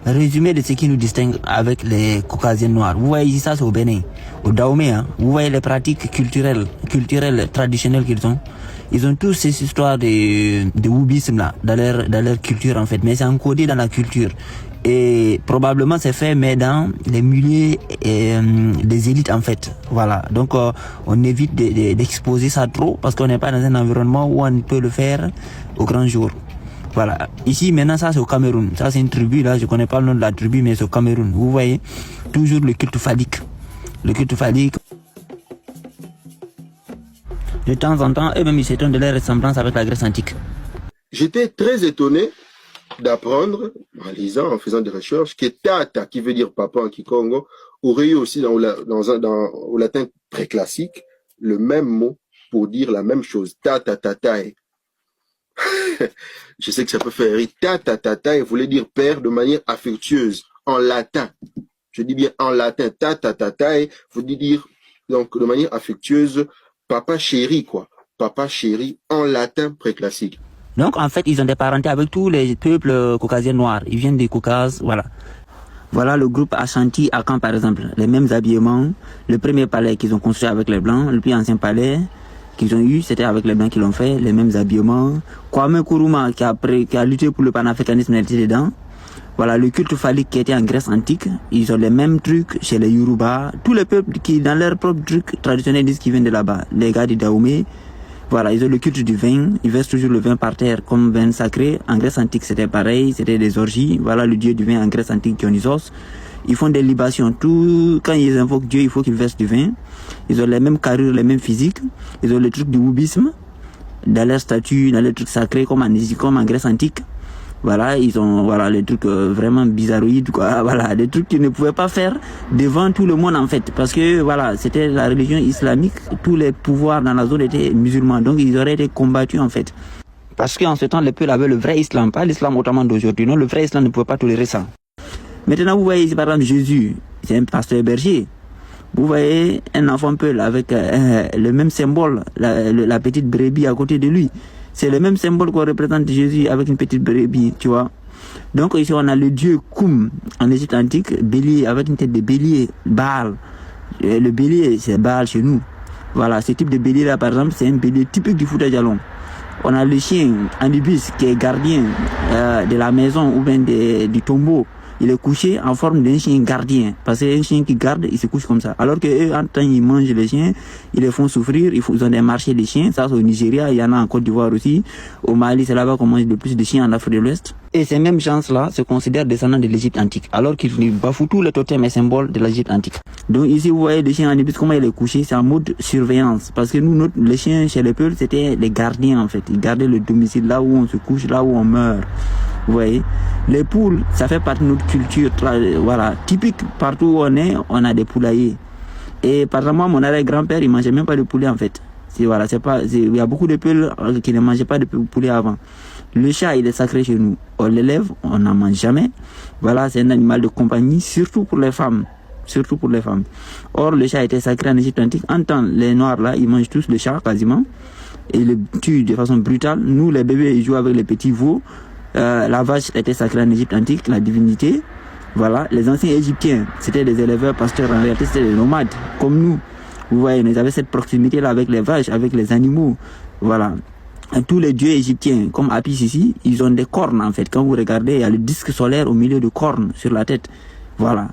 résumé de ce qui nous distingue avec les Caucasiens noirs. Vous voyez ici, ça c'est au Bénin, au Dahomey, hein. Vous voyez les pratiques culturelles, traditionnelles qu'ils ont. Ils ont tous ces histoires de wubisme là, dans leur culture en fait, mais c'est encodé dans la culture. Et probablement c'est fait mais dans les milieux des élites en fait. Voilà, donc on évite d'exposer ça trop parce qu'on n'est pas dans un environnement où on peut le faire au grand jour. Voilà, ici maintenant ça c'est au Cameroun, ça c'est une tribu là, je connais pas le nom de la tribu mais c'est au Cameroun. Vous voyez, toujours le culte phallique. Le culte phallique. De temps en temps, eux-mêmes ils s'étonnent de leur ressemblance avec la Grèce antique. J'étais très étonné d'apprendre, en lisant, en faisant des recherches, que tata, qui veut dire papa en Kikongo, aurait eu aussi au latin très classique, le même mot pour dire la même chose. Tata, tatae. Je sais que ça peut faire rire. Tata, tatae voulait dire père de manière affectueuse, en latin. Je dis bien en latin. Tata, tatae voulait dire, donc, de manière affectueuse, papa chéri, quoi. Papa chéri, en latin préclassique. Donc, en fait, ils ont des parentés avec tous les peuples caucasiens noirs. Ils viennent du Caucase, voilà. Voilà le groupe Ashanti Akan, par exemple. Les mêmes habillements. Le premier palais qu'ils ont construit avec les Blancs. Le plus ancien palais qu'ils ont eu, c'était avec les Blancs qui l'ont fait. Les mêmes habillements. Kwame Nkrumah, qui a lutté pour le panafricanisme, il était dedans. Voilà, le culte phallique qui était en Grèce antique. Ils ont les mêmes trucs chez les Yoruba. Tous les peuples qui, dans leurs propres trucs traditionnels, disent qu'ils viennent de là-bas. Les gars du Dahomey. Voilà, ils ont le culte du vin, ils versent toujours le vin par terre comme vin sacré. En Grèce antique, c'était pareil, c'était des orgies. Voilà le dieu du vin en Grèce antique, Dionysos. Ils font des libations. Quand ils invoquent Dieu, il faut qu'ils versent du vin. Ils ont les mêmes carrures, les mêmes physiques. Ils ont le truc du wubisme dans leurs statues, dans les trucs sacrés comme en Grèce antique. Voilà, ils ont les trucs vraiment bizarroïdes, quoi. Voilà, des trucs qu'ils ne pouvaient pas faire devant tout le monde en fait, parce que voilà, c'était la religion islamique, tous les pouvoirs dans la zone étaient musulmans, donc ils auraient été combattus en fait. Parce qu'en ce temps, les peuples avaient le vrai islam, pas l'islam ottoman d'aujourd'hui. Non, le vrai islam ne pouvait pas tolérer ça. Maintenant, vous voyez ici par exemple Jésus, c'est un pasteur berger. Vous voyez un enfant peul avec le même symbole, la petite brebis à côté de lui. C'est le même symbole qu'on représente Jésus avec une petite brebis, tu vois. Donc ici on a le dieu Koum en Égypte antique, bélier, avec une tête de bélier, Baal. Le bélier, c'est Baal chez nous. Voilà, ce type de bélier là par exemple, c'est un bélier typique du Fouta Djallon. On a le chien Anubis qui est gardien de la maison ou bien du tombeau. Il est couché en forme d'un chien gardien. Parce qu'un chien qui garde, il se couche comme ça. Alors que eux, en temps, ils mangent les chiens, ils les font souffrir, ils ont des marchés des chiens. Ça, c'est au Nigeria, il y en a en Côte d'Ivoire aussi. Au Mali, c'est là-bas qu'on mange le plus de chiens en Afrique de l'Ouest. Et ces mêmes gens-là se considèrent descendants de l'Égypte antique. Alors qu'ils bafouent tous les totems et symboles de l'Égypte antique. Donc ici, vous voyez les chiens en Ibis, comment il est couché, c'est en mode surveillance. Parce que nous, les chiens chez les peuples, c'était les gardiens en fait. Ils gardaient le domicile là où on se couche, là où on meurt. Vous voyez, les poules, ça fait partie de notre culture, voilà, typique. Partout où on est, on a des poulaillers. Et par exemple, moi, mon arrière-grand-père, il mangeait même pas de poulet en fait. Voilà, il y a beaucoup de peuples qui ne mangeaient pas de poulet avant. Le chat, il est sacré chez nous. On l'élève, on n'en mange jamais. Voilà, c'est un animal de compagnie, surtout pour les femmes. Surtout pour les femmes. Or, le chat était sacré en Égypte antique. En temps, les Noirs là, ils mangent tous le chat quasiment. Et ils le tuent de façon brutale. Nous, les bébés, ils jouent avec les petits veaux. La vache était sacrée en Égypte antique, la divinité. Voilà, les anciens Égyptiens, c'était des éleveurs pasteurs, en réalité c'était des nomades, comme nous. Vous voyez, ils avaient cette proximité-là avec les vaches, avec les animaux. Voilà. Et tous les dieux égyptiens, comme Apis ici, ils ont des cornes en fait. Quand vous regardez, il y a le disque solaire au milieu de cornes sur la tête. Voilà.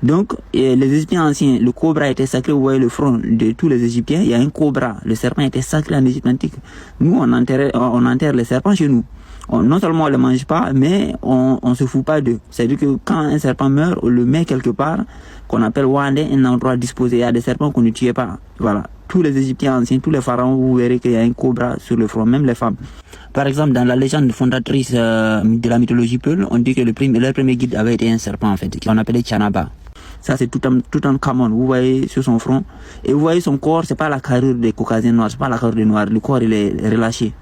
Donc, les Égyptiens anciens, le cobra était sacré, vous voyez le front de tous les Égyptiens, il y a un cobra. Le serpent était sacré en Égypte antique. Nous, on enterre les serpents chez nous. Non seulement on ne les mange pas, mais on se fout pas d'eux. C'est-à-dire que quand un serpent meurt, on le met quelque part, qu'on appelle Wande, un endroit disposé. Il y a des serpents qu'on ne tuait pas. Voilà. Tous les Égyptiens anciens, tous les pharaons, vous verrez qu'il y a un cobra sur le front, même les femmes. Par exemple, dans la légende fondatrice de la mythologie Peul, on dit que leur premier guide avait été un serpent, en fait, qu'on appelait Tchanaba. Ça, c'est tout en Kamon. Vous voyez sur son front. Et vous voyez son corps, c'est pas la carrure des Caucasiens noirs, c'est pas la carrure des Noirs. Le corps, il est relâché.